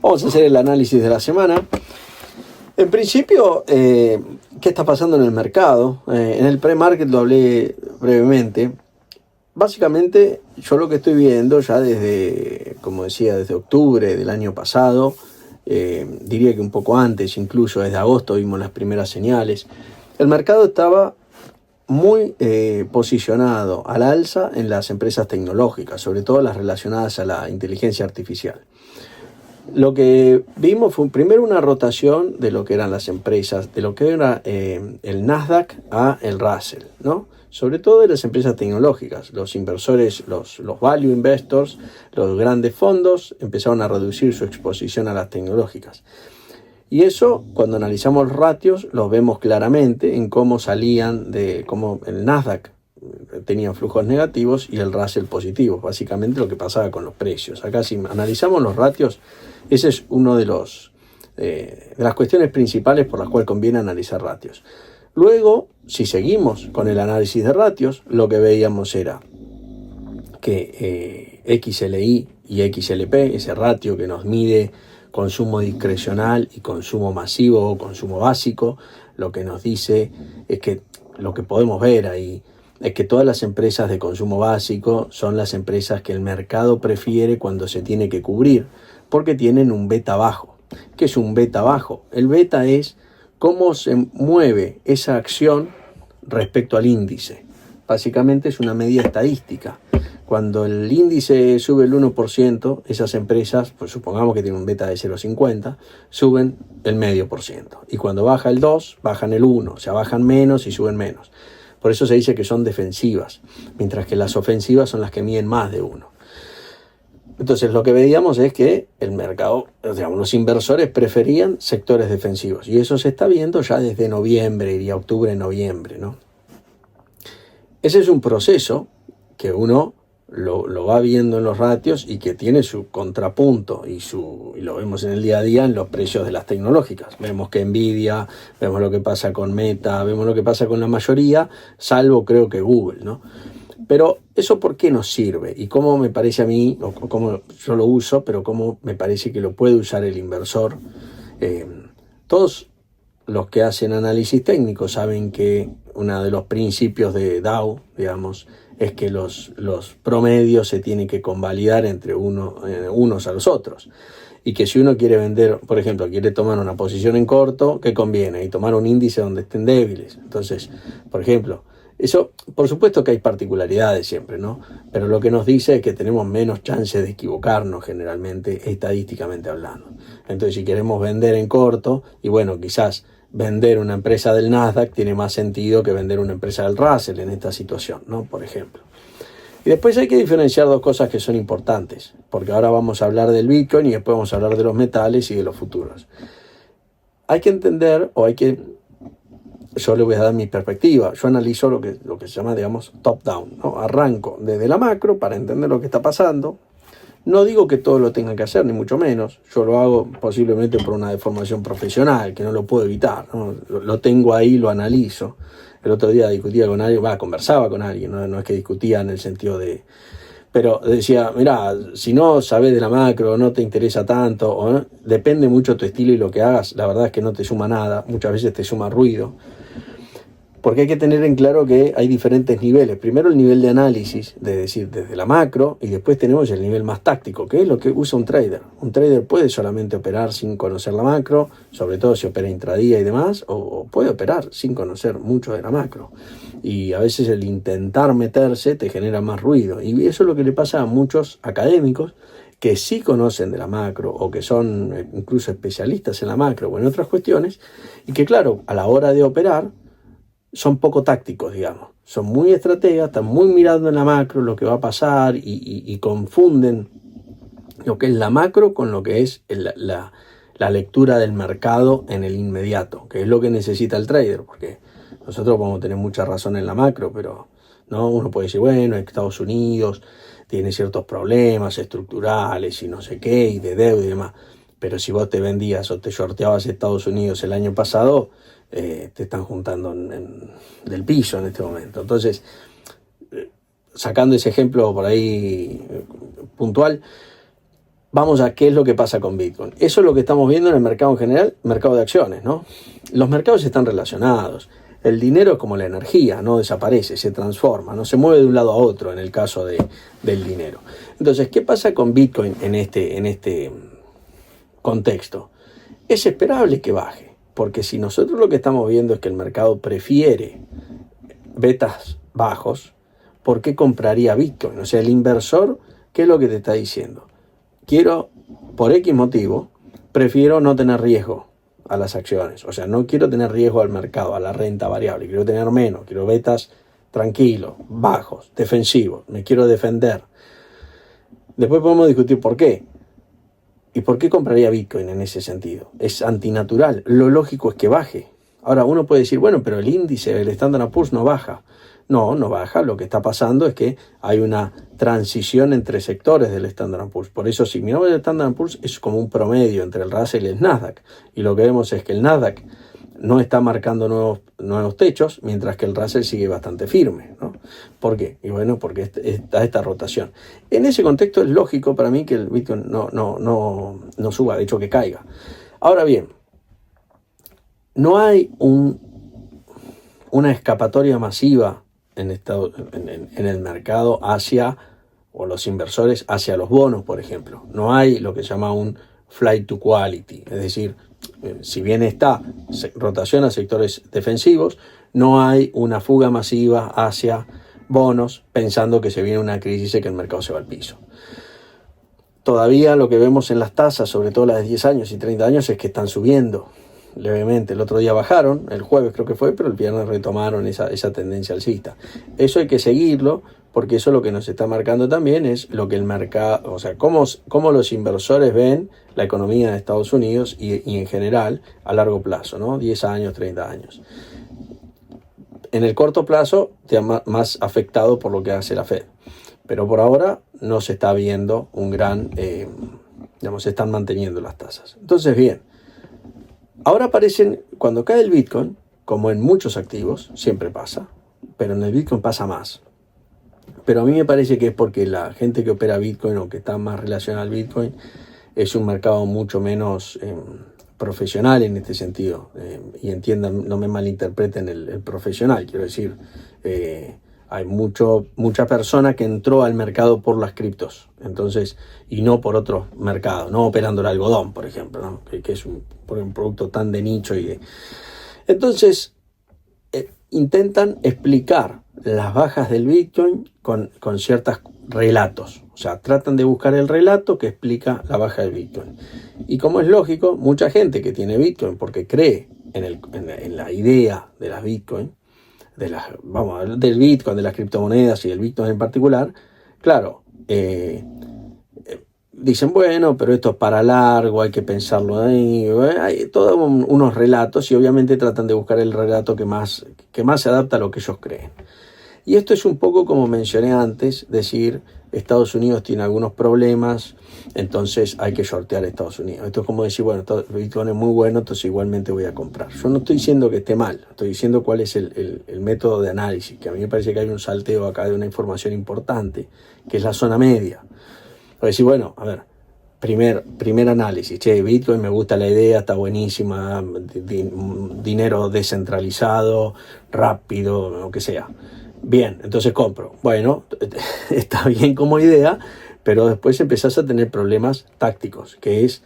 Vamos a hacer el análisis de la semana. En principio, ¿qué está pasando en el mercado? En el pre-market lo hablé brevemente. Básicamente, yo lo que estoy viendo ya desde, como decía, desde octubre del año pasado, diría que un poco antes, incluso desde agosto vimos las primeras señales. El mercado estaba muy posicionado al alza en las empresas tecnológicas, sobre todo las relacionadas a la inteligencia artificial. Lo que vimos fue primero una rotación de lo que eran las empresas, de lo que era el Nasdaq a el Russell, ¿no? Sobre todo de las empresas tecnológicas. Los inversores, los value investors, los grandes fondos empezaron a reducir su exposición a las tecnológicas. Y eso, cuando analizamos los ratios, lo vemos claramente en cómo salían cómo el Nasdaq tenía flujos negativos y el Russell positivos, básicamente lo que pasaba con los precios. Acá si analizamos los ratios, ese es uno de las cuestiones principales por las cuales conviene analizar ratios. Luego, si seguimos con el análisis de ratios, lo que veíamos era que XLI y XLP, ese ratio que nos mide consumo discrecional y consumo masivo o consumo básico, lo que nos dice es que lo que podemos ver ahí es que todas las empresas de consumo básico son las empresas que el mercado prefiere cuando se tiene que cubrir, porque tienen un beta bajo. ¿Qué es un beta bajo? El beta es cómo se mueve esa acción respecto al índice. Básicamente es una medida estadística. Cuando el índice sube el 1%, esas empresas, pues supongamos que tienen un beta de 0,50, suben el 0,5%. Y cuando baja el 2, bajan el 1, o sea, bajan menos y suben menos. Por eso se dice que son defensivas, mientras que las ofensivas son las que miden más de 1. Entonces lo que veíamos es que el mercado, digamos, los inversores preferían sectores defensivos. Y eso se está viendo ya desde noviembre, diría octubre, noviembre, ¿no? Ese es un proceso que uno lo va viendo en los ratios y que tiene su contrapunto y lo vemos en el día a día en los precios de las tecnológicas. Vemos que Nvidia, vemos lo que pasa con Meta, vemos lo que pasa con la mayoría, salvo creo que Google, ¿no? Pero eso ¿por qué nos sirve? Y cómo me parece a mí, o cómo yo lo uso, pero cómo me parece que lo puede usar el inversor. Todos los que hacen análisis técnico saben que uno de los principios de Dow, digamos, es que los promedios se tienen que convalidar entre unos a los otros. Y que si uno quiere vender, por ejemplo, quiere tomar una posición en corto, ¿qué conviene? Y tomar un índice donde estén débiles. Entonces, por ejemplo, eso, por supuesto que hay particularidades siempre, ¿no? Pero lo que nos dice es que tenemos menos chances de equivocarnos generalmente, estadísticamente hablando. Entonces, si queremos vender en corto, y bueno, quizás vender una empresa del Nasdaq tiene más sentido que vender una empresa del Russell en esta situación, ¿no? Por ejemplo. Y después hay que diferenciar dos cosas que son importantes, porque ahora vamos a hablar del Bitcoin y después vamos a hablar de los metales y de los futuros. Hay que entender, yo le voy a dar mi perspectiva. Yo analizo lo que se llama, digamos, top-down, ¿no? Arranco desde la macro para entender lo que está pasando. No digo que todo lo tengan que hacer, ni mucho menos. Yo lo hago posiblemente por una deformación profesional, que no lo puedo evitar, ¿no? Lo tengo ahí, lo analizo. El otro día discutía con alguien, conversaba con alguien, no es que discutía en el sentido de... Pero decía, mirá, si no sabes de la macro, no te interesa tanto, depende mucho tu estilo y lo que hagas, la verdad es que no te suma nada, muchas veces te suma ruido. Porque hay que tener en claro que hay diferentes niveles. Primero el nivel de análisis, de decir, desde la macro, y después tenemos el nivel más táctico, que es lo que usa un trader. Un trader puede solamente operar sin conocer la macro, sobre todo si opera intradía y demás, o puede operar sin conocer mucho de la macro. Y a veces el intentar meterse te genera más ruido. Y eso es lo que le pasa a muchos académicos que sí conocen de la macro o que son incluso especialistas en la macro o en otras cuestiones, y que claro, a la hora de operar, son poco tácticos, digamos. Son muy estrategas, están muy mirando en la macro lo que va a pasar y confunden lo que es la macro con lo que es la lectura del mercado en el inmediato, que es lo que necesita el trader, porque nosotros podemos tener mucha razón en la macro, pero ¿no? Uno puede decir, bueno, Estados Unidos tiene ciertos problemas estructurales y no sé qué, y de deuda y demás. Pero si vos te vendías o te shorteabas Estados Unidos el año pasado, te están juntando del piso en este momento. Entonces, sacando ese ejemplo por ahí puntual, vamos a qué es lo que pasa con Bitcoin. Eso es lo que estamos viendo en el mercado en general, mercado de acciones, ¿no? Los mercados están relacionados. El dinero es como la energía, no desaparece, se transforma, no se mueve de un lado a otro en el caso del dinero. Entonces, ¿qué pasa con Bitcoin en este contexto? Es esperable que baje, porque si nosotros lo que estamos viendo es que el mercado prefiere betas bajos, ¿por qué compraría Bitcoin? O sea, el inversor, ¿qué es lo que te está diciendo? Quiero, por X motivo, prefiero no tener riesgo a las acciones. O sea, no quiero tener riesgo al mercado, a la renta variable. Quiero tener menos, quiero betas tranquilos, bajos, defensivos. Me quiero defender. Después podemos discutir por qué. ¿Y por qué compraría Bitcoin en ese sentido? Es antinatural. Lo lógico es que baje. Ahora, uno puede decir, bueno, pero el índice, el Standard & Poor's no baja. No baja. Lo que está pasando es que hay una transición entre sectores del Standard & Poor's. Por eso, si miramos el Standard & Poor's, es como un promedio entre el Russell y el Nasdaq. Y lo que vemos es que el Nasdaq no está marcando nuevos techos, mientras que el Russell sigue bastante firme, ¿no? ¿Por qué? Y bueno, porque está esta rotación. En ese contexto es lógico para mí que el Bitcoin no suba, de hecho que caiga. Ahora bien, no hay una escapatoria masiva en el mercado hacia, o los inversores hacia los bonos, por ejemplo. No hay lo que se llama un flight to quality, es decir, si bien está rotación a sectores defensivos, no hay una fuga masiva hacia bonos pensando que se viene una crisis y que el mercado se va al piso. Todavía lo que vemos en las tasas, sobre todo las de 10 años y 30 años, es que están subiendo levemente. El otro día bajaron, el jueves creo que fue, pero el viernes retomaron esa tendencia alcista. Eso hay que seguirlo, porque eso lo que nos está marcando también es lo que el mercado, o sea, cómo los inversores ven la economía de Estados Unidos y en general a largo plazo, ¿no? 10 años, 30 años. En el corto plazo, más afectado por lo que hace la Fed. Pero por ahora no se está viendo un gran, se están manteniendo las tasas. Entonces, bien, ahora aparecen, cuando cae el Bitcoin, como en muchos activos, siempre pasa, pero en el Bitcoin pasa más. Pero a mí me parece que es porque la gente que opera Bitcoin o que está más relacionada al Bitcoin es un mercado mucho menos profesional en este sentido. Y entiendan, no me malinterpreten el profesional, quiero decir, hay mucha persona que entró al mercado por las criptos, entonces, y no por otro mercado, no operando el algodón, por ejemplo, ¿no? que es un producto tan de nicho. Entonces, intentan explicar las bajas del Bitcoin con ciertos relatos. O sea, tratan de buscar el relato que explica la baja del Bitcoin. Y como es lógico, mucha gente que tiene Bitcoin porque cree en la idea de las Bitcoin, del Bitcoin, de las criptomonedas y del Bitcoin en particular, claro, dicen, bueno, pero esto es para largo, hay que pensarlo ahí. Hay todos unos relatos y obviamente tratan de buscar el relato que más se adapta a lo que ellos creen. Y esto es un poco como mencioné antes, decir, Estados Unidos tiene algunos problemas, entonces hay que shortear a Estados Unidos. Esto es como decir, bueno, Bitcoin es muy bueno, entonces igualmente voy a comprar. Yo no estoy diciendo que esté mal, estoy diciendo cuál es el método de análisis, que a mí me parece que hay un salteo acá de una información importante, que es la zona media. Voy a decir, bueno, a ver, primer análisis, Bitcoin me gusta la idea, está buenísima, dinero descentralizado, rápido, lo que sea. Bien, entonces compro. Bueno, está bien como idea, pero después empezás a tener problemas tácticos, que es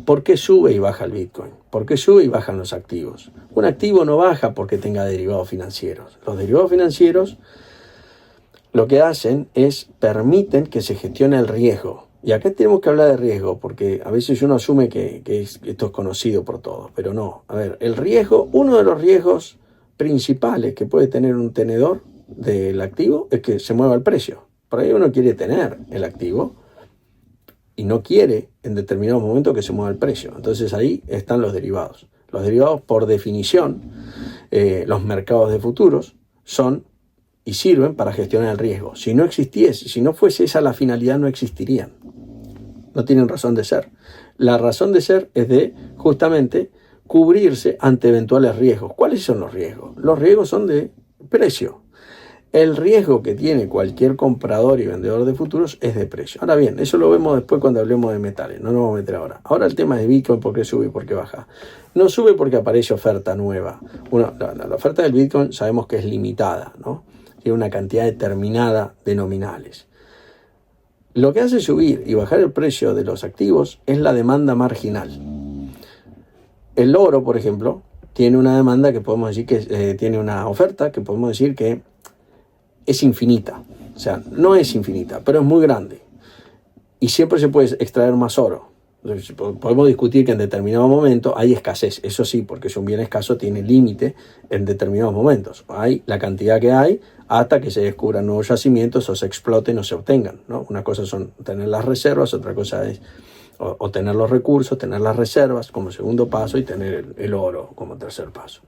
¿por qué sube y baja el Bitcoin? ¿Por qué sube y bajan los activos? Un activo no baja porque tenga derivados financieros. Los derivados financieros lo que hacen es permiten que se gestione el riesgo. Y acá tenemos que hablar de riesgo, porque a veces uno asume que esto es conocido por todos, pero no. A ver, el riesgo, uno de los riesgos principales que puede tener un tenedor del activo es que se mueva el precio. Por ahí uno quiere tener el activo y no quiere en determinado momento que se mueva el precio. Entonces ahí están los derivados. Los derivados, por definición, los mercados de futuros son y sirven para gestionar el riesgo. Si no existiese, si no fuese esa la finalidad, no existirían. No tienen razón de ser. La razón de ser es de justamente cubrirse ante eventuales riesgos. ¿Cuáles son los riesgos? Los riesgos son de precio. El riesgo que tiene cualquier comprador y vendedor de futuros es de precio. Ahora bien, eso lo vemos después cuando hablemos de metales, no nos vamos a meter ahora. Ahora el tema de Bitcoin, ¿por qué sube y por qué baja? No sube porque aparece oferta nueva. La oferta del Bitcoin sabemos que es limitada, ¿no? Tiene una cantidad determinada de nominales. Lo que hace subir y bajar el precio de los activos es la demanda marginal. El oro, por ejemplo, tiene una demanda que podemos decir que tiene una oferta que podemos decir que es infinita. O sea, no es infinita, pero es muy grande. Y siempre se puede extraer más oro. Entonces, podemos discutir que en determinado momento hay escasez. Eso sí, porque es un bien escaso, tiene límite en determinados momentos. Hay la cantidad que hay hasta que se descubran nuevos yacimientos o se exploten o se obtengan, ¿no? Una cosa son tener las reservas, otra cosa es o tener los recursos, tener las reservas como segundo paso y tener el oro como tercer paso.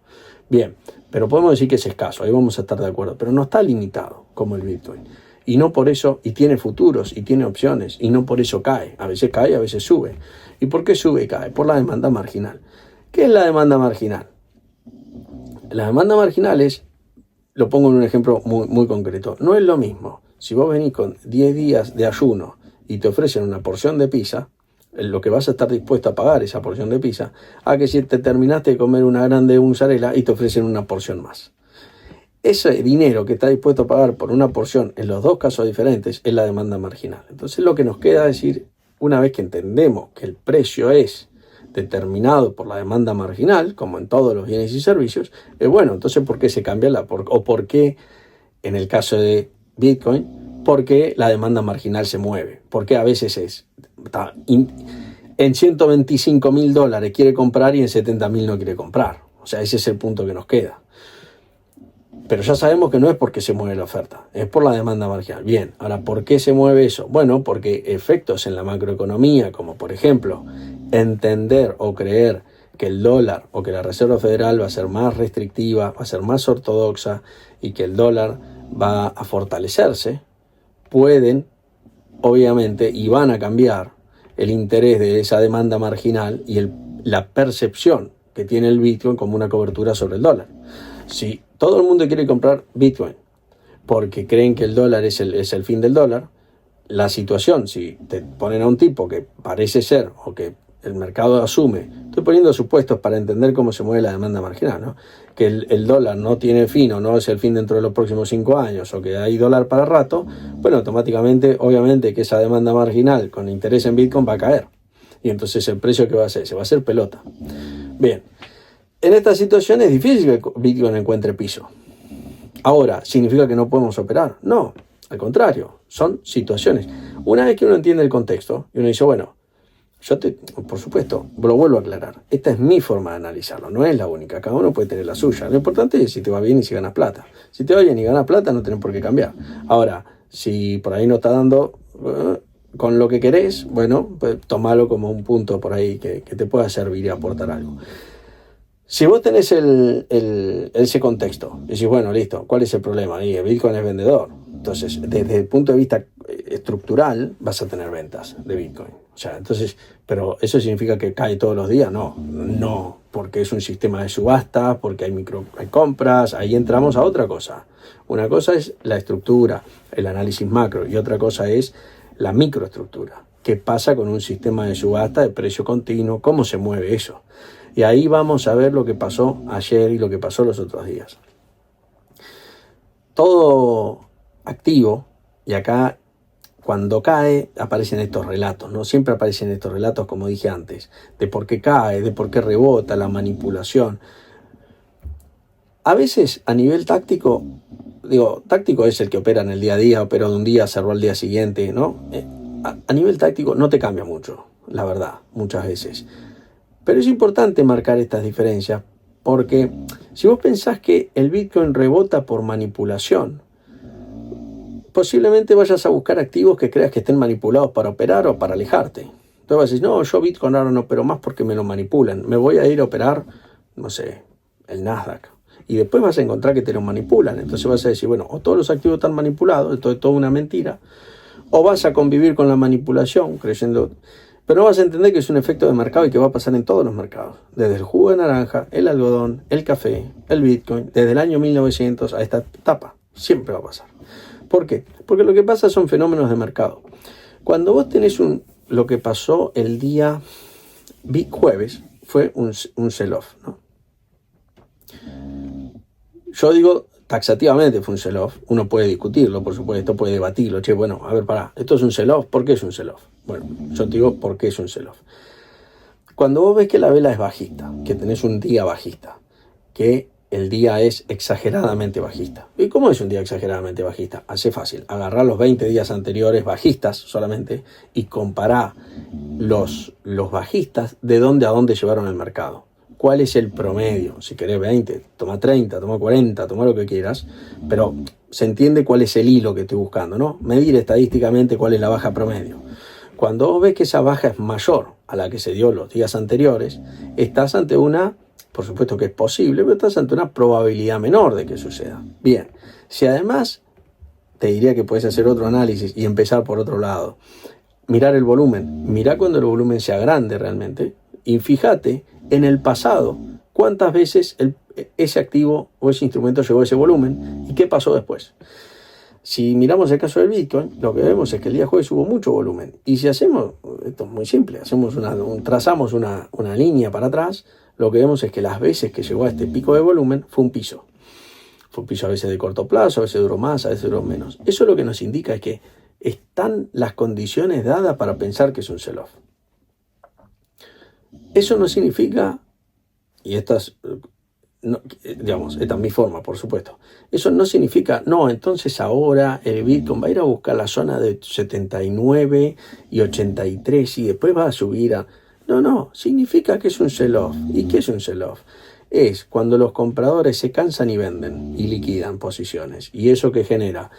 Bien, pero podemos decir que es escaso, ahí vamos a estar de acuerdo, pero no está limitado como el Bitcoin. Y no por eso, y tiene futuros, y tiene opciones, y no por eso cae. A veces cae, a veces sube. ¿Y por qué sube y cae? Por la demanda marginal. ¿Qué es la demanda marginal? La demanda marginal es, lo pongo en un ejemplo muy concreto, no es lo mismo. Si vos venís con 10 días de ayuno y te ofrecen una porción de pizza, lo que vas a estar dispuesto a pagar esa porción de pizza, a que si te terminaste de comer una grande mozzarella y te ofrecen una porción más. Ese dinero que está dispuesto a pagar por una porción en los dos casos diferentes es la demanda marginal. Entonces lo que nos queda decir, una vez que entendemos que el precio es determinado por la demanda marginal, como en todos los bienes y servicios, bueno, entonces ¿por qué se cambia o por qué en el caso de Bitcoin, por qué la demanda marginal se mueve? Porque a veces en $125.000 quiere comprar y en 70.000 no quiere comprar. O sea, ese es el punto que nos queda. Pero ya sabemos que no es porque se mueve la oferta, es por la demanda marginal. Bien, ahora, ¿por qué se mueve eso? Bueno, porque efectos en la macroeconomía, como por ejemplo, entender o creer que el dólar o que la Reserva Federal va a ser más restrictiva, va a ser más ortodoxa y que el dólar va a fortalecerse, pueden, obviamente, y van a cambiar el interés de esa demanda marginal y la percepción que tiene el Bitcoin como una cobertura sobre el dólar. Si todo el mundo quiere comprar Bitcoin porque creen que el dólar es el fin del dólar, la situación, si te ponen a un tipo que parece ser o que el mercado asume, estoy poniendo supuestos para entender cómo se mueve la demanda marginal, ¿no? Que el dólar no tiene fin o no es el fin dentro de los próximos 5 años o que hay dólar para rato, bueno, automáticamente, obviamente que esa demanda marginal con interés en Bitcoin va a caer. Y entonces el precio que va a hacer, se va a hacer pelota. Bien. En esta situación es difícil que Bitcoin encuentre piso. Ahora, ¿significa que no podemos operar? No, al contrario, son situaciones. Una vez que uno entiende el contexto y uno dice, bueno, por supuesto, lo vuelvo a aclarar, esta es mi forma de analizarlo, no es la única, cada uno puede tener la suya. Lo importante es si te va bien y si ganas plata. Si te va bien y ganas plata, no tenés por qué cambiar. Ahora, si por ahí no está dando con lo que querés, bueno, pues tomalo como un punto por ahí que te pueda servir y aportar algo. Si vos tenés ese contexto, y decís, bueno, listo, ¿cuál es el problema? Y el Bitcoin es vendedor. Entonces, desde el punto de vista estructural, vas a tener ventas de Bitcoin. O sea, entonces, pero ¿eso significa que cae todos los días? No, porque es un sistema de subasta, porque hay compras, ahí entramos a otra cosa. Una cosa es la estructura, el análisis macro, y otra cosa es la microestructura. ¿Qué pasa con un sistema de subasta de precio continuo? ¿Cómo se mueve eso? Y ahí vamos a ver lo que pasó ayer y lo que pasó los otros días. Todo activo, y acá cuando cae aparecen estos relatos, ¿no? Siempre aparecen estos relatos, como dije antes, de por qué cae, de por qué rebota, la manipulación. A veces a nivel táctico, táctico es el que opera en el día a día, operó de un día, cerró al día siguiente, ¿no? A nivel táctico no te cambia mucho, la verdad, muchas veces. Pero es importante marcar estas diferencias porque si vos pensás que el Bitcoin rebota por manipulación, posiblemente vayas a buscar activos que creas que estén manipulados para operar o para alejarte. Entonces vas a decir, no, yo Bitcoin ahora no opero más porque me lo manipulan. Me voy a ir a operar, no sé, el Nasdaq. Y después vas a encontrar que te lo manipulan. Entonces vas a decir, bueno, o todos los activos están manipulados, esto es toda una mentira, o vas a convivir con la manipulación creyendo... Pero no vas a entender que es un efecto de mercado y que va a pasar en todos los mercados. Desde el jugo de naranja, el algodón, el café, el Bitcoin, desde el año 1900 a esta etapa. Siempre va a pasar. ¿Por qué? Porque lo que pasa son fenómenos de mercado. Cuando vos tenés lo que pasó el día jueves, fue un sell-off, ¿no? Yo digo taxativamente fue un sell-off. Uno puede discutirlo, por supuesto, puede debatirlo. Che, bueno, a ver, pará, ¿esto es un sell-off? ¿Por qué es un sell-off? Bueno, yo te digo por qué es un sell-off. Cuando vos ves que la vela es bajista, que tenés un día bajista, que el día es exageradamente bajista. ¿Y cómo es un día exageradamente bajista? Hace fácil, agarrar los 20 días anteriores bajistas solamente y comparar los bajistas de dónde a dónde llevaron el mercado. ¿Cuál es el promedio? Si querés 20, toma 30, toma 40, toma lo que quieras, pero se entiende cuál es el hilo que estoy buscando, ¿no? Medir estadísticamente cuál es la baja promedio. Cuando vos ves que esa baja es mayor a la que se dio los días anteriores, estás ante una, por supuesto que es posible, pero estás ante una probabilidad menor de que suceda. Bien, si además te diría que puedes hacer otro análisis y empezar por otro lado, mirar el volumen, mirá cuando el volumen sea grande realmente, y fíjate en el pasado cuántas veces ese activo o ese instrumento llegó a ese volumen y qué pasó después. Si miramos el caso del Bitcoin, lo que vemos es que el día jueves hubo mucho volumen. Y si hacemos, esto es muy simple, trazamos una línea para atrás, lo que vemos es que las veces que llegó a este pico de volumen fue un piso. Fue un piso a veces de corto plazo, a veces duró más, a veces duró menos. Eso lo que nos indica es que están las condiciones dadas para pensar que es un sell-off. Eso no significa, y esta es mi forma, por supuesto. Eso no significa, no, entonces ahora el Bitcoin va a ir a buscar la zona de 79 y 83 y después va a subir a... No, significa que es un sell-off. ¿Y qué es un sell-off? Es cuando los compradores se cansan y venden y liquidan posiciones. Y eso que genera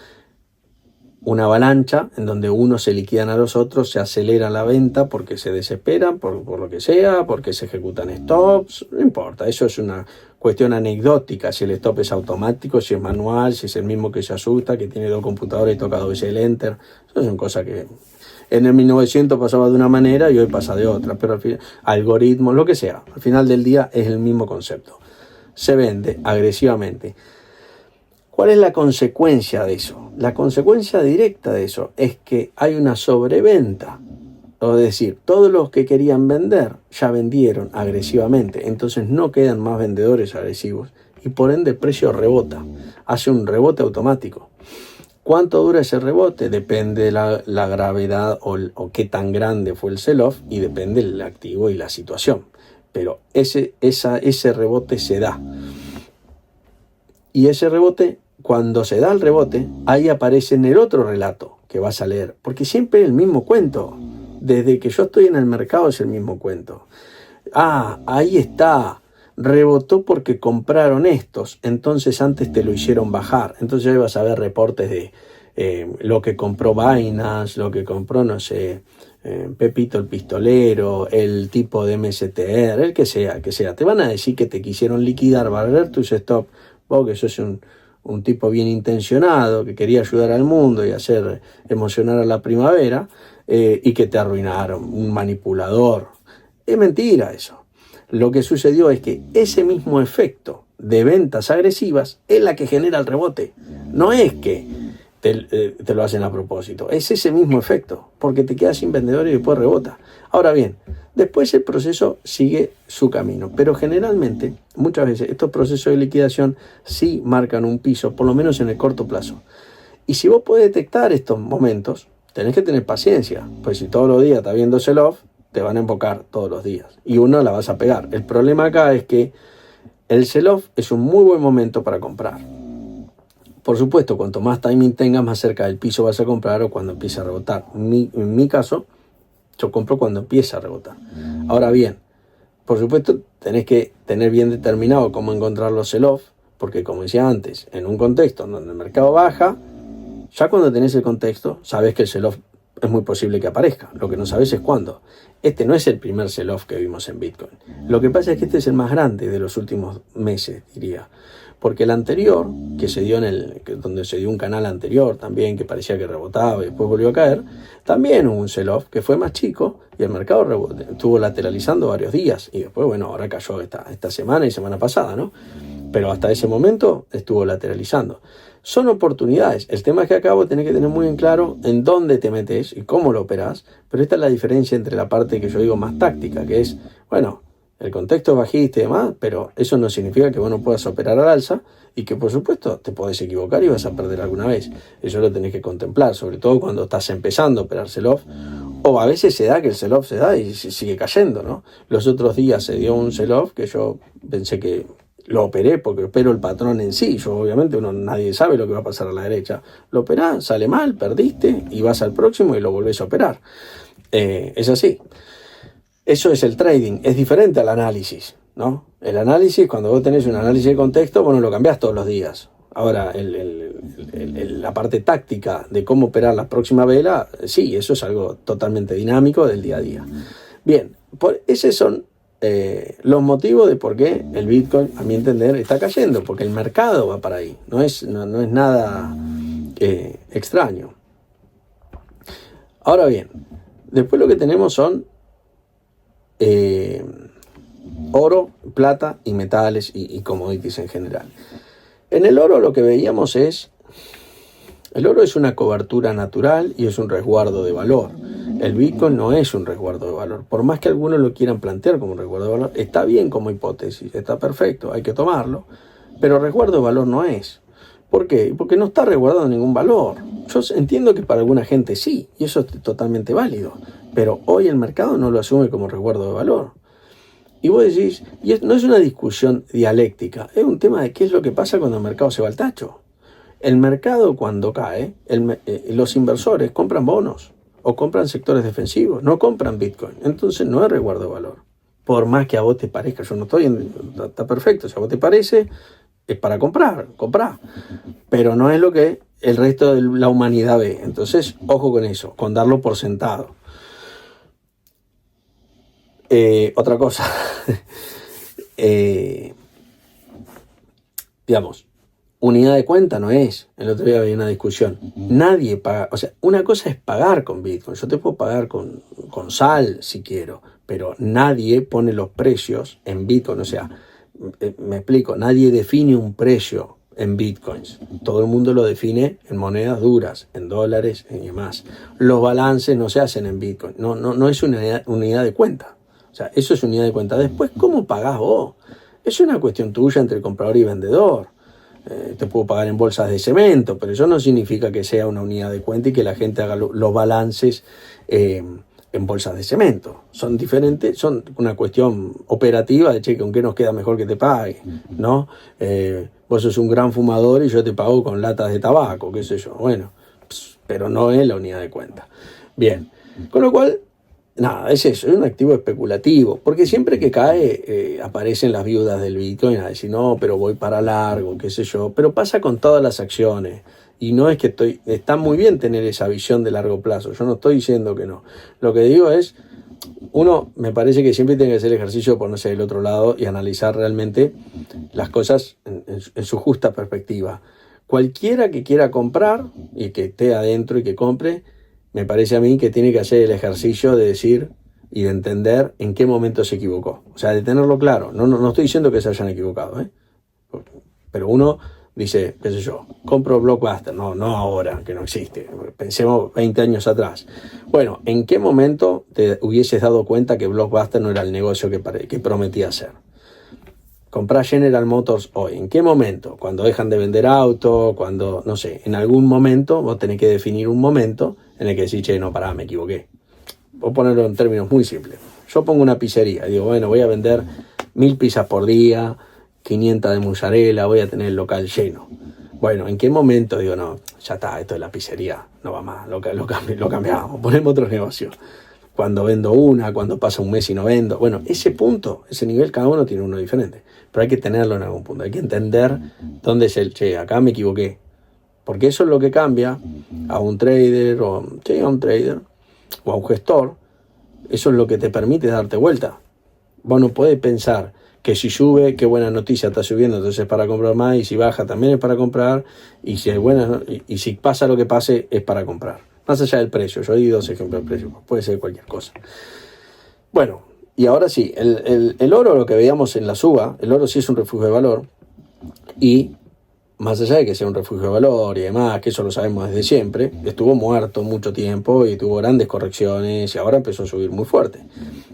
una avalancha en donde unos se liquidan a los otros, se acelera la venta porque se desesperan, por lo que sea, porque se ejecutan stops, no importa, eso es una cuestión anecdótica, si el stop es automático, si es manual, si es el mismo que se asusta, que tiene 2 computadores y toca 2 veces el enter, eso son cosas que en el 1900 pasaba de una manera y hoy pasa de otra, pero al final, algoritmos, lo que sea, al final del día es el mismo concepto, se vende agresivamente. ¿Cuál es la consecuencia de eso? La consecuencia directa de eso es que hay una sobreventa. Es decir, todos los que querían vender ya vendieron agresivamente. Entonces no quedan más vendedores agresivos y por ende el precio rebota. Hace un rebote automático. ¿Cuánto dura ese rebote? Depende de la gravedad o qué tan grande fue el sell-off y depende del activo y la situación. Pero ese rebote se da. Y ese rebote, cuando se da el rebote, ahí aparece en el otro relato que vas a leer. Porque siempre es el mismo cuento. Desde que yo estoy en el mercado es el mismo cuento. Ahí está. Rebotó porque compraron estos. Entonces antes te lo hicieron bajar. Entonces ahí vas a ver reportes de lo que compró Binance, lo que compró, no sé, Pepito el Pistolero, el tipo de MSTR, el que sea. Te van a decir que te quisieron liquidar, barrer tus stop. Vos que sos un tipo bien intencionado, que quería ayudar al mundo y hacer emocionar a la primavera, y que te arruinaron, un manipulador. Es mentira eso. Lo que sucedió es que ese mismo efecto de ventas agresivas es la que genera el rebote. No es que te lo hacen a propósito, es ese mismo efecto, porque te quedas sin vendedores y después rebota. Ahora bien, después el proceso sigue su camino, pero generalmente, muchas veces, estos procesos de liquidación sí marcan un piso, por lo menos en el corto plazo. Y si vos podés detectar estos momentos, tenés que tener paciencia, pues si todos los días estás viendo sell-off, te van a embocar todos los días y uno la vas a pegar. El problema acá es que el sell-off es un muy buen momento para comprar. Por supuesto, cuanto más timing tengas, más cerca del piso vas a comprar o cuando empiece a rebotar. En mi caso, yo compro cuando empieza a rebotar. Ahora bien, por supuesto, tenés que tener bien determinado cómo encontrar los sell-off, porque como decía antes, en un contexto en donde el mercado baja, ya cuando tenés el contexto, sabes que el sell-off es muy posible que aparezca. Lo que no sabes es cuándo. Este no es el primer sell-off que vimos en Bitcoin. Lo que pasa es que este es el más grande de los últimos meses, diría. Porque el anterior, que se dio donde se dio un canal anterior también, que parecía que rebotaba y después volvió a caer, también hubo un sell-off que fue más chico y el mercado estuvo lateralizando varios días. Y después, bueno, ahora cayó esta semana y semana pasada, ¿no? pero hasta ese momento estuvo lateralizando. Son oportunidades. El tema es que acá vos tenés que tener muy en claro en dónde te metes y cómo lo operás, pero esta es la diferencia entre la parte que yo digo más táctica, que es, bueno, el contexto es bajista y demás, pero eso no significa que vos no puedas operar al alza y que por supuesto te podés equivocar y vas a perder alguna vez. Eso lo tenés que contemplar, sobre todo cuando estás empezando a operar sell-off, o a veces se da que el sell-off se da y sigue cayendo, ¿no? Los otros días se dio un sell-off que yo pensé que lo operé porque opero el patrón en sí. Yo obviamente nadie sabe lo que va a pasar a la derecha. Lo operás, sale mal, perdiste y vas al próximo y lo volvés a operar. Es así. Eso es el trading. Es diferente al análisis, ¿no? El análisis, cuando vos tenés un análisis de contexto, bueno, lo cambiás todos los días. Ahora, la parte táctica de cómo operar la próxima vela, sí, eso es algo totalmente dinámico del día a día. Bien, esos son los motivos de por qué el Bitcoin, a mi entender, está cayendo, porque el mercado va para ahí, no es nada extraño. Ahora bien, después lo que tenemos son oro, plata y metales y commodities en general. En el oro lo que veíamos es, el oro es una cobertura natural y es un resguardo de valor. El Bitcoin no es un resguardo de valor. Por más que algunos lo quieran plantear como un resguardo de valor, está bien como hipótesis, está perfecto, hay que tomarlo, pero resguardo de valor no es. ¿Por qué? Porque no está resguardando ningún valor. Yo entiendo que para alguna gente sí, y eso es totalmente válido, pero hoy el mercado no lo asume como resguardo de valor. Y vos decís, no es una discusión dialéctica, es un tema de qué es lo que pasa cuando el mercado se va al tacho. El mercado cuando cae, los inversores compran bonos o compran sectores defensivos, no compran Bitcoin. Entonces no es resguardo de valor. Por más que a vos te parezca, yo no está perfecto, si a vos te parece, es para comprar. Pero no es lo que el resto de la humanidad ve. Entonces, ojo con eso, con darlo por sentado. Otra cosa, digamos, unidad de cuenta no es. El otro día había una discusión. Nadie paga, o sea, una cosa es pagar con Bitcoin. Yo te puedo pagar con sal si quiero, pero nadie pone los precios en Bitcoin. O sea, me explico, nadie define un precio en Bitcoins. Todo el mundo lo define en monedas duras, en dólares y demás. Los balances no se hacen en Bitcoin. No es una unidad de cuenta. O sea, eso es unidad de cuenta. Después, ¿cómo pagás vos? Es una cuestión tuya entre comprador y vendedor. Te puedo pagar en bolsas de cemento, pero eso no significa que sea una unidad de cuenta y que la gente haga los balances en bolsas de cemento. Son diferentes, son una cuestión operativa de, che, ¿con qué nos queda mejor que te pague? ¿No? Vos sos un gran fumador y yo te pago con latas de tabaco, qué sé yo. Bueno, pero no es la unidad de cuenta. Bien, con lo cual, nada, es eso, es un activo especulativo, porque siempre que cae aparecen las viudas del Bitcoin a decir, no, pero voy para largo, qué sé yo, pero pasa con todas las acciones, y no es que está muy bien tener esa visión de largo plazo, yo no estoy diciendo que no, lo que digo es, uno me parece que siempre tiene que hacer el ejercicio de ponerse del otro lado y analizar realmente las cosas en su justa perspectiva. Cualquiera que quiera comprar y que esté adentro y que compre, me parece a mí que tiene que hacer el ejercicio de decir y de entender en qué momento se equivocó. O sea, de tenerlo claro. No estoy diciendo que se hayan equivocado, pero uno dice, qué sé yo, compro Blockbuster. No ahora, que no existe. Pensemos 20 años atrás. Bueno, ¿en qué momento te hubieses dado cuenta que Blockbuster no era el negocio que prometía ser? Comprar General Motors hoy. ¿En qué momento? Cuando dejan de vender autos, cuando, no sé, en algún momento vos tenés que definir un momento en el que decís, che, no, pará, me equivoqué. Voy a ponerlo en términos muy simples. Yo pongo una pizzería, digo, bueno, voy a vender 1000 pizzas por día, 500 de mozzarella, voy a tener el local lleno. Bueno, ¿en qué momento digo, no, ya está, esto de la pizzería no va más, lo cambiamos, ponemos otro negocio? Cuando vendo una, cuando pasa un mes y no vendo. Bueno, ese punto, ese nivel, cada uno tiene uno diferente. Pero hay que tenerlo en algún punto. Hay que entender dónde es el, che, acá me equivoqué. Porque eso es lo que cambia a un trader o a un gestor. Eso es lo que te permite darte vuelta. Vos no podés pensar que si sube, qué buena noticia está subiendo, entonces es para comprar más. Y si baja, también es para comprar. Y si hay buenas, y si pasa lo que pase, es para comprar. Más allá del precio, yo di 2 ejemplos del precio, puede ser cualquier cosa. Bueno, y ahora sí, el oro, lo que veíamos en la suba, el oro sí es un refugio de valor, Y más allá de que sea un refugio de valor y demás, que eso lo sabemos desde siempre, estuvo muerto mucho tiempo y tuvo grandes correcciones y ahora empezó a subir muy fuerte.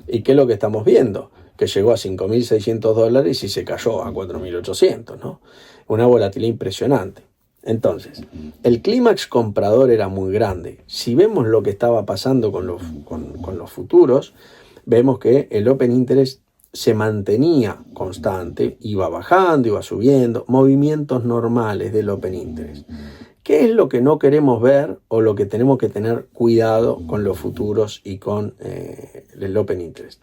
¿Y qué es lo que estamos viendo? Que llegó a $5.600 y se cayó a 4.800, ¿no? Una volatilidad impresionante. Entonces, el clímax comprador era muy grande. Si vemos lo que estaba pasando con los futuros, vemos que el Open Interest se mantenía constante, iba bajando, iba subiendo, movimientos normales del Open Interest. ¿Qué es lo que no queremos ver o lo que tenemos que tener cuidado con los futuros y con el Open Interest?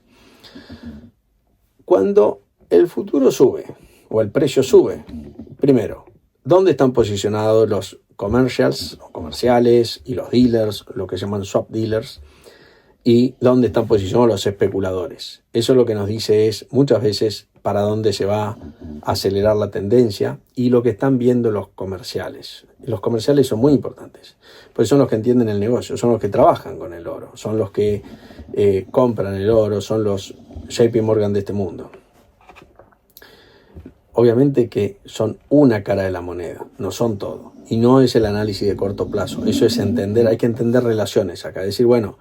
Cuando el futuro sube o el precio sube, primero, ¿dónde están posicionados los comerciales y los dealers, lo que llaman swap dealers? Y dónde están posicionados los especuladores. Eso lo que nos dice es muchas veces para dónde se va a acelerar la tendencia y lo que están viendo los comerciales. Los comerciales son muy importantes, pues son los que entienden el negocio, son los que trabajan con el oro, son los que compran el oro, son los JP Morgan de este mundo. Obviamente que son una cara de la moneda, no son todo. Y no es el análisis de corto plazo, eso es entender, hay que entender relaciones acá, decir, bueno,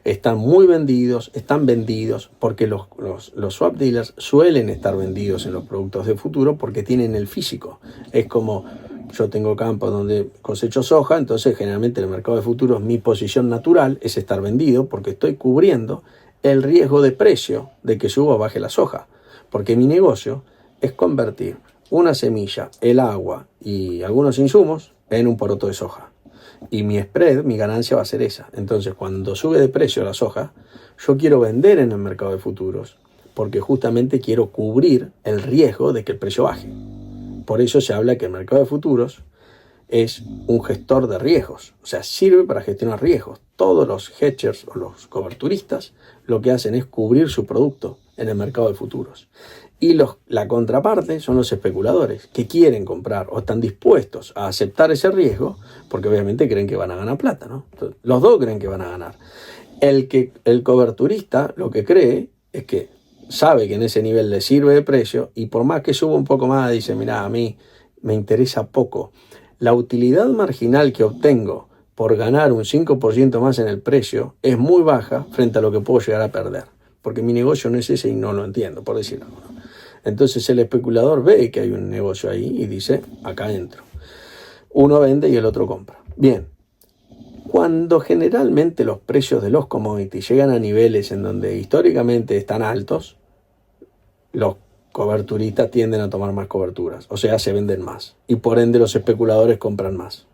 están muy vendidos, están vendidos, porque los swap dealers suelen estar vendidos en los productos de futuro porque tienen el físico. Es como yo tengo campos donde cosecho soja, entonces generalmente en el mercado de futuros mi posición natural es estar vendido porque estoy cubriendo el riesgo de precio de que suba o baje la soja. Porque mi negocio es convertir una semilla, el agua y algunos insumos en un poroto de soja. Y mi spread, mi ganancia va a ser esa. Entonces, cuando sube de precio la soja, yo quiero vender en el mercado de futuros, porque justamente quiero cubrir el riesgo de que el precio baje. Por eso se habla que el mercado de futuros es un gestor de riesgos, o sea, sirve para gestionar riesgos. Todos los hedgers o los coberturistas lo que hacen es cubrir su producto en el mercado de futuros. Y la contraparte son los especuladores que quieren comprar o están dispuestos a aceptar ese riesgo porque obviamente creen que van a ganar plata, ¿no? Entonces, los dos creen que van a ganar. El coberturista lo que cree es que sabe que en ese nivel le sirve de precio y por más que suba un poco más dice, mira, a mí me interesa poco. La utilidad marginal que obtengo por ganar un 5% más en el precio es muy baja frente a lo que puedo llegar a perder. Porque mi negocio no es ese y no lo entiendo, por decirlo. Entonces el especulador ve que hay un negocio ahí y dice, acá entro. Uno vende y el otro compra. Bien, cuando generalmente los precios de los commodities llegan a niveles en donde históricamente están altos, los coberturistas tienden a tomar más coberturas, o sea, se venden más. Y por ende los especuladores compran más.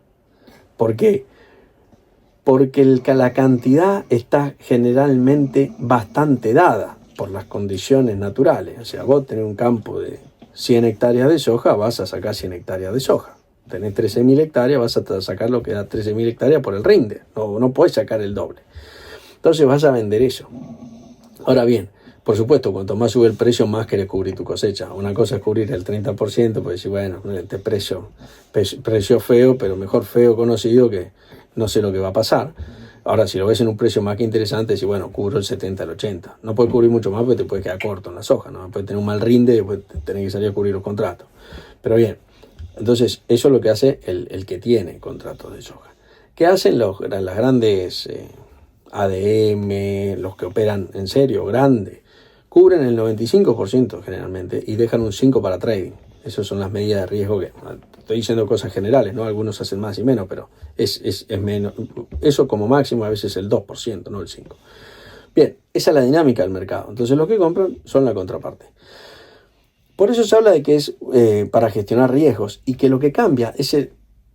¿Por qué? Porque la cantidad está generalmente bastante dada por las condiciones naturales. O sea, vos tenés un campo de 100 hectáreas de soja, vas a sacar 100 hectáreas de soja. Tenés 13.000 hectáreas, vas a sacar lo que da 13.000 hectáreas por el rinde. No podés sacar el doble. Entonces vas a vender eso. Ahora bien, por supuesto, cuanto más sube el precio, más querés cubrir tu cosecha. Una cosa es cubrir el 30%, pues decir, bueno, este precio feo, pero mejor feo conocido que no sé lo que va a pasar. Ahora, si lo ves en un precio más que interesante, decís, bueno, cubro el 70, el 80. No puedes cubrir mucho más porque te puedes quedar corto en la soja, ¿no? Puedes tener un mal rinde y después tenés que salir a cubrir los contratos. Pero bien, entonces eso es lo que hace el que tiene contratos de soja. ¿Qué hacen las grandes ADM, los que operan en serio, grande? Cubren el 95% generalmente y dejan un 5% para trading. Esas son las medidas de riesgo que... Estoy diciendo cosas generales, ¿no? Algunos hacen más y menos, pero es menos. Eso como máximo a veces el 2%, no el 5%. Bien, esa es la dinámica del mercado. Entonces los que compran son la contraparte. Por eso se habla de que es para gestionar riesgos y que lo que cambia es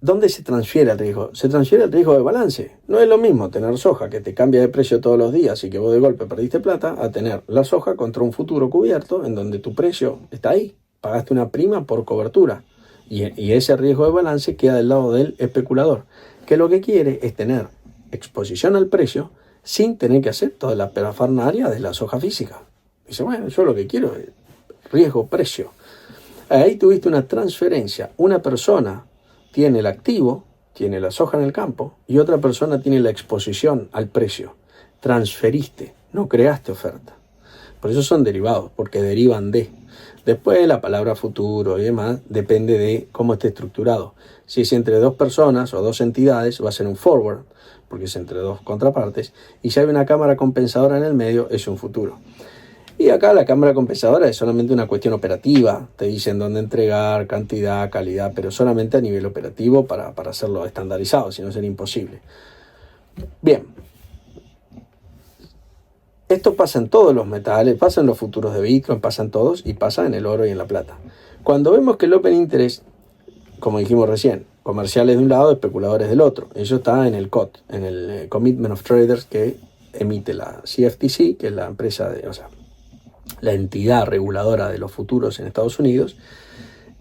¿dónde se transfiere el riesgo? Se transfiere el riesgo de balance. No es lo mismo tener soja que te cambia de precio todos los días y que vos de golpe perdiste plata a tener la soja contra un futuro cubierto en donde tu precio está ahí. Pagaste una prima por cobertura. Y ese riesgo de balance queda del lado del especulador, que lo que quiere es tener exposición al precio sin tener que hacer toda la parafernalia de la soja física. Dice, bueno, yo lo que quiero es riesgo-precio. Ahí tuviste una transferencia. Una persona tiene el activo, tiene la soja en el campo, y otra persona tiene la exposición al precio. Transferiste, no creaste oferta. Por eso son derivados, porque derivan de. Después la palabra futuro y demás depende de cómo esté estructurado. Si es entre dos personas o dos entidades va a ser un forward, porque es entre dos contrapartes, y si hay una cámara compensadora en el medio es un futuro. Y acá la cámara compensadora es solamente una cuestión operativa, te dicen dónde entregar, cantidad, calidad, pero solamente a nivel operativo para hacerlo estandarizado, si no sería imposible. Bien, esto pasa en todos los metales, pasa en los futuros de Bitcoin, pasa en todos y pasa en el oro y en la plata. Cuando vemos que el Open Interest, como dijimos recién, comerciales de un lado, especuladores del otro, eso está en el COT, en el Commitment of Traders que emite la CFTC, que es la empresa la entidad reguladora de los futuros en Estados Unidos,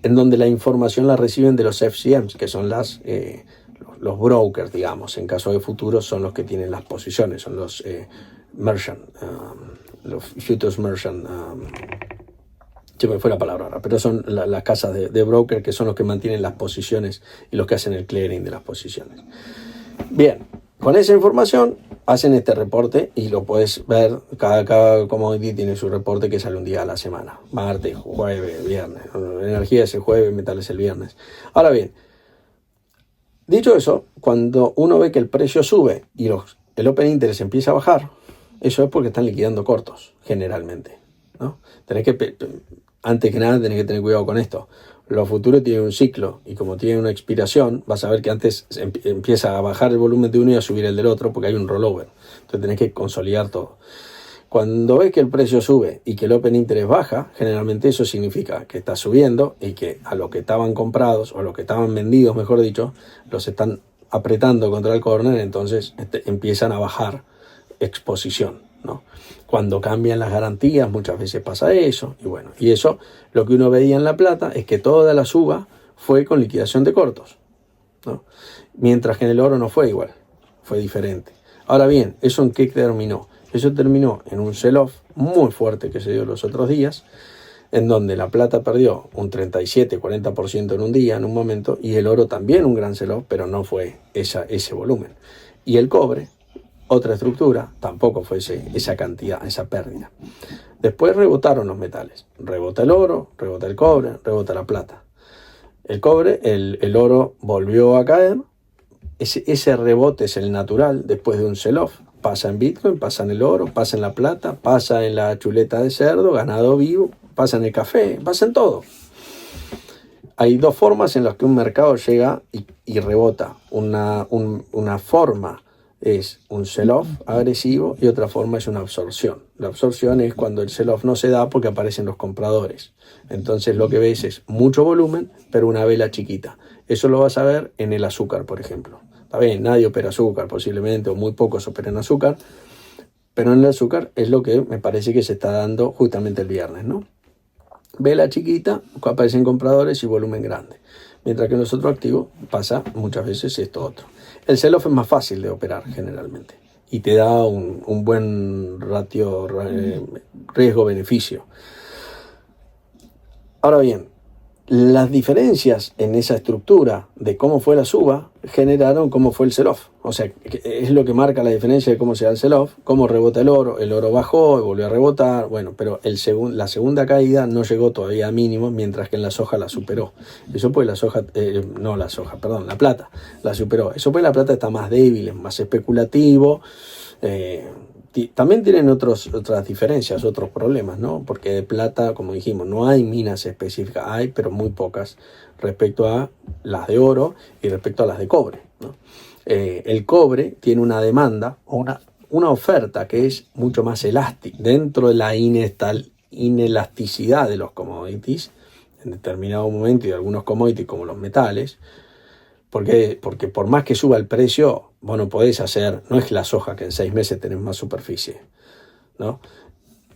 en donde la información la reciben de los FCMs, que son los brokers, digamos, en caso de futuros son los que tienen las posiciones, son los merchant, los futures merchant, se me fue la palabra ahora, pero son las casas de broker que son los que mantienen las posiciones y los que hacen el clearing de las posiciones. Bien, con esa información hacen este reporte y lo puedes ver, cada commodity tiene su reporte que sale un día a la semana, martes, jueves, viernes, energía es el jueves, metales el viernes. Ahora bien, dicho eso, cuando uno ve que el precio sube y el Open Interest empieza a bajar, eso es porque están liquidando cortos, generalmente, ¿no? Antes que nada tenés que tener cuidado con esto. Los futuros tienen un ciclo y como tienen una expiración, vas a ver que antes empieza a bajar el volumen de uno y a subir el del otro porque hay un rollover. Entonces tenés que consolidar todo. Cuando ves que el precio sube y que el Open Interest baja, generalmente eso significa que está subiendo y que a los que estaban comprados o los que estaban vendidos, mejor dicho, los están apretando contra el corner, entonces empiezan a bajar exposición, ¿no? Cuando cambian las garantías muchas veces pasa eso y eso lo que uno veía en la plata es que toda la suba fue con liquidación de cortos, ¿no? Mientras que en el oro no fue igual, fue diferente. Ahora bien, ¿eso en qué terminó? Eso terminó en un sell-off muy fuerte que se dio los otros días, en donde la plata perdió un 37-40% en un día, en un momento, y el oro también un gran sell-off, pero no fue ese volumen. Y el cobre, otra estructura, tampoco fue esa cantidad, esa pérdida. Después rebotaron los metales. Rebota el oro, rebota el cobre, rebota la plata. El cobre, el oro volvió a caer. Ese rebote es el natural después de un sell-off. Pasa en Bitcoin, pasa en el oro, pasa en la plata, pasa en la chuleta de cerdo, ganado vivo, pasa en el café, pasa en todo. Hay dos formas en las que un mercado llega y rebota. Una forma es un sell-off agresivo y otra forma es una absorción. La absorción es cuando el sell-off no se da porque aparecen los compradores. Entonces lo que ves es mucho volumen, pero una vela chiquita. Eso lo vas a ver en el azúcar, por ejemplo. Está bien, nadie opera azúcar posiblemente, o muy pocos operan azúcar, pero en el azúcar es lo que me parece que se está dando justamente el viernes, ¿no? Vela chiquita, aparecen compradores y volumen grande. Mientras que en los otros activos pasa muchas veces esto otro. El sell-off es más fácil de operar generalmente y te da un buen ratio riesgo-beneficio. Ahora bien, las diferencias en esa estructura de cómo fue la suba generaron cómo fue el sell-off. O sea, es lo que marca la diferencia de cómo se da el sell-off, cómo rebota el oro bajó y volvió a rebotar, bueno, pero la segunda caída no llegó todavía a mínimo, mientras que en la soja la superó. Eso pues la plata la superó. Eso pues la plata está más débil, es más especulativo. También tienen otras diferencias, otros problemas, ¿no? Porque de plata, como dijimos, no hay minas específicas, hay, pero muy pocas respecto a las de oro y respecto a las de cobre, ¿no? El cobre tiene una demanda, una oferta que es mucho más elástica. Dentro de la inelasticidad de los commodities, en determinado momento, y de algunos commodities como los metales, porque por más que suba el precio, vos no podés hacer, no es la soja que en 6 meses tenés más superficie, ¿no?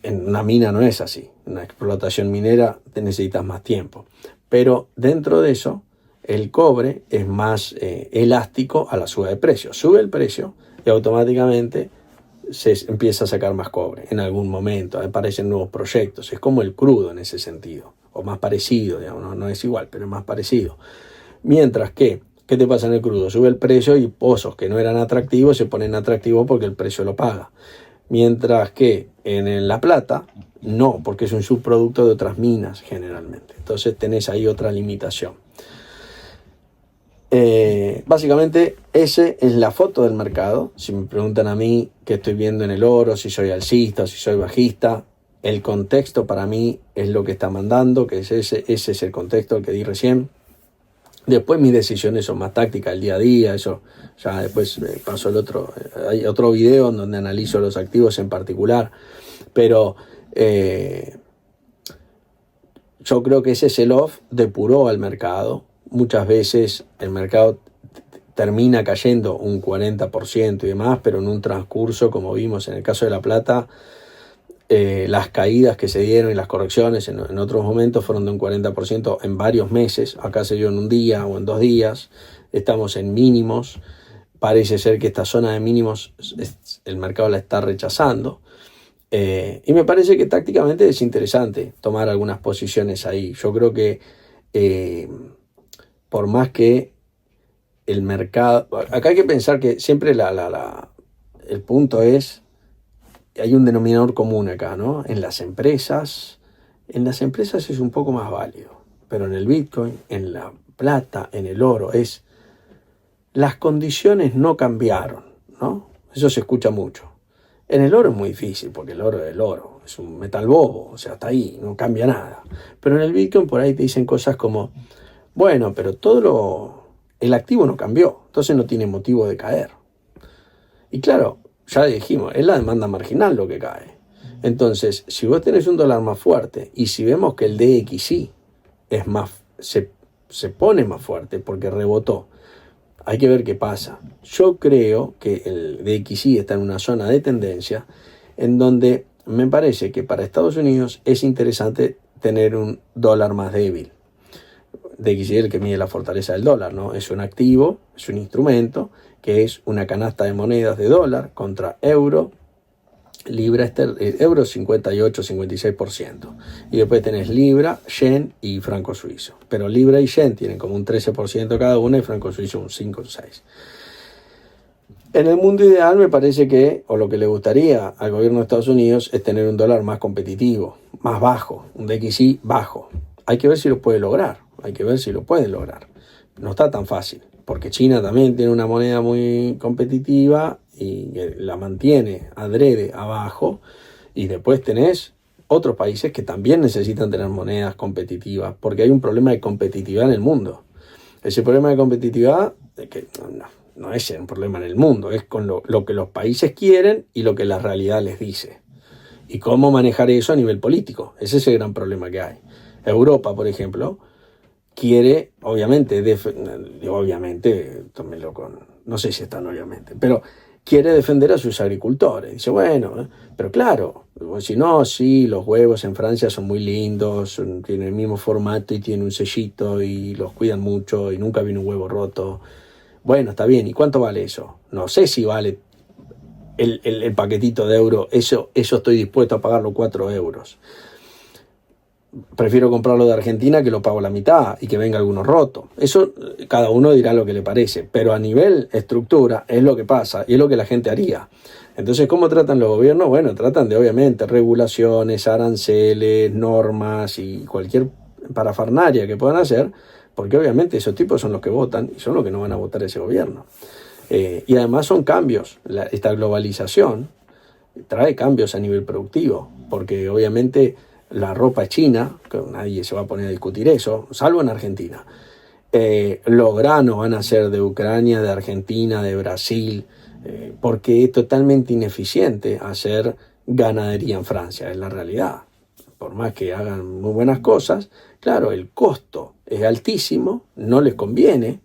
En una mina no es así, en una explotación minera te necesitas más tiempo. Pero dentro de eso, el cobre es más elástico a la suba de precio. Sube el precio y automáticamente se empieza a sacar más cobre en algún momento, aparecen nuevos proyectos. Es como el crudo en ese sentido, o más parecido, digamos, no es igual, pero es más parecido. Mientras que, ¿qué te pasa en el crudo? Sube el precio y pozos que no eran atractivos se ponen atractivos porque el precio lo paga. Mientras que En La Plata, no, porque es un subproducto de otras minas generalmente. Entonces tenés ahí otra limitación. Básicamente, esa es la foto del mercado. Si me preguntan a mí qué estoy viendo en el oro, si soy alcista o si soy bajista, el contexto para mí es lo que está mandando, que ese es el contexto que di recién. Después mis decisiones son más tácticas, el día a día, eso ya después paso hay otro video en donde analizo los activos en particular, pero yo creo que ese sell-off depuró al mercado. Muchas veces el mercado termina cayendo un 40% y demás, pero en un transcurso, como vimos en el caso de La Plata, las caídas que se dieron y las correcciones en otros momentos fueron de un 40% en varios meses. Acá se dio en un día o en 2 días. Estamos en mínimos. Parece ser que esta zona de mínimos el mercado la está rechazando. Y me parece que tácticamente es interesante tomar algunas posiciones ahí. Yo creo que por más que el mercado... Acá hay que pensar que siempre el punto es... Hay un denominador común acá, ¿no? En las empresas es un poco más válido, pero en el Bitcoin, en la plata, en el oro, las condiciones no cambiaron, ¿no? Eso se escucha mucho. En el oro es muy difícil, porque el oro es el oro, es un metal bobo, o sea, está ahí, no cambia nada. Pero en el Bitcoin por ahí te dicen cosas como, bueno, pero el activo no cambió, entonces no tiene motivo de caer. Y claro, ya dijimos, es la demanda marginal lo que cae. Entonces, si vos tenés un dólar más fuerte y si vemos que el DXY se pone más fuerte porque rebotó, hay que ver qué pasa. Yo creo que el DXY está en una zona de tendencia en donde me parece que para Estados Unidos es interesante tener un dólar más débil. DXY es el que mide la fortaleza del dólar, ¿no? Es un activo, es un instrumento que es una canasta de monedas de dólar contra euro, libra, euro 58-56%. Y después tenés libra, yen y franco suizo. Pero libra y yen tienen como un 13% cada uno y franco suizo un 5 o 6. En el mundo ideal me parece que, o lo que le gustaría al gobierno de Estados Unidos, es tener un dólar más competitivo, más bajo, un DXY bajo. Hay que ver si lo puede lograr, No está tan fácil, porque China también tiene una moneda muy competitiva y la mantiene adrede abajo, y después tenés otros países que también necesitan tener monedas competitivas, porque hay un problema de competitividad en el mundo. Ese problema de competitividad no es un problema en el mundo, es con lo que los países quieren y lo que la realidad les dice. Y cómo manejar eso a nivel político. Ese es el gran problema que hay. Europa, por ejemplo, quiere, obviamente, tómelo no sé si es tan obviamente, pero quiere defender a sus agricultores. Dice, bueno, pero claro, si no, sí, los huevos en Francia son muy lindos, tienen el mismo formato y tienen un sellito y los cuidan mucho y nunca viene un huevo roto. Bueno, está bien, ¿y cuánto vale eso? No sé si vale el paquetito de euros, eso estoy dispuesto a pagarlo 4 euros. Prefiero comprarlo de Argentina, que lo pago la mitad y que venga alguno roto. Eso cada uno dirá lo que le parece, pero a nivel estructura es lo que pasa y es lo que la gente haría. Entonces, ¿cómo tratan los gobiernos? Bueno, tratan de, obviamente, regulaciones, aranceles, normas y cualquier parafernalia que puedan hacer, porque obviamente esos tipos son los que votan y son los que no van a votar ese gobierno. Y además son cambios. Esta globalización trae cambios a nivel productivo, porque obviamente la ropa china, que nadie se va a poner a discutir eso, salvo en Argentina. Los granos van a ser de Ucrania, de Argentina, de Brasil, porque es totalmente ineficiente hacer ganadería en Francia, es la realidad. Por más que hagan muy buenas cosas, claro, el costo es altísimo, no les conviene.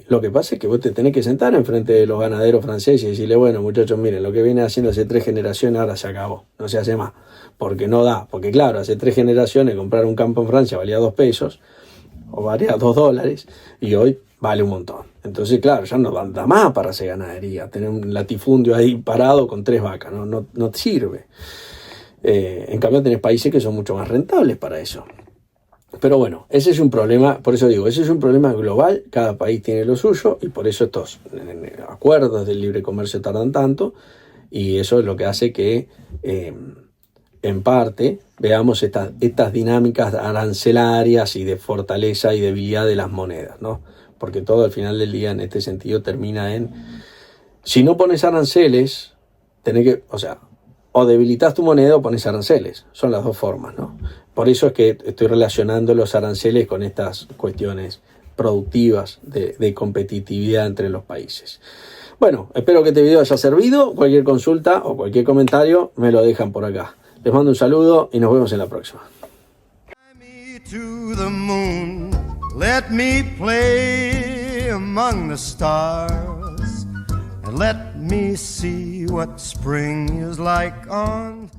Lo que pasa es que vos te tenés que sentar enfrente de los ganaderos franceses y decirle, bueno, muchachos, miren, lo que viene haciendo hace 3 generaciones ahora se acabó, no se hace más, porque no da, porque claro, hace 3 generaciones comprar un campo en Francia valía 2 pesos o valía 2 dólares y hoy vale un montón. Entonces, claro, ya no da más para hacer ganadería, tener un latifundio ahí parado con 3 vacas, no te sirve. En cambio tenés países que son mucho más rentables para eso. Pero bueno, ese es un problema, por eso digo, ese es un problema global, cada país tiene lo suyo y por eso estos acuerdos del libre comercio tardan tanto Y eso es lo que hace que, en parte, veamos estas dinámicas arancelarias y de fortaleza y debilidad de las monedas, ¿no? Porque todo al final del día en este sentido termina en, si no pones aranceles, o debilitas tu moneda o pones aranceles. Son las dos formas, ¿no? Por eso es que estoy relacionando los aranceles con estas cuestiones productivas de competitividad entre los países. Bueno, espero que este video haya servido. Cualquier consulta o cualquier comentario me lo dejan por acá. Les mando un saludo y nos vemos en la próxima. Let me play among the stars and let me see what spring is like on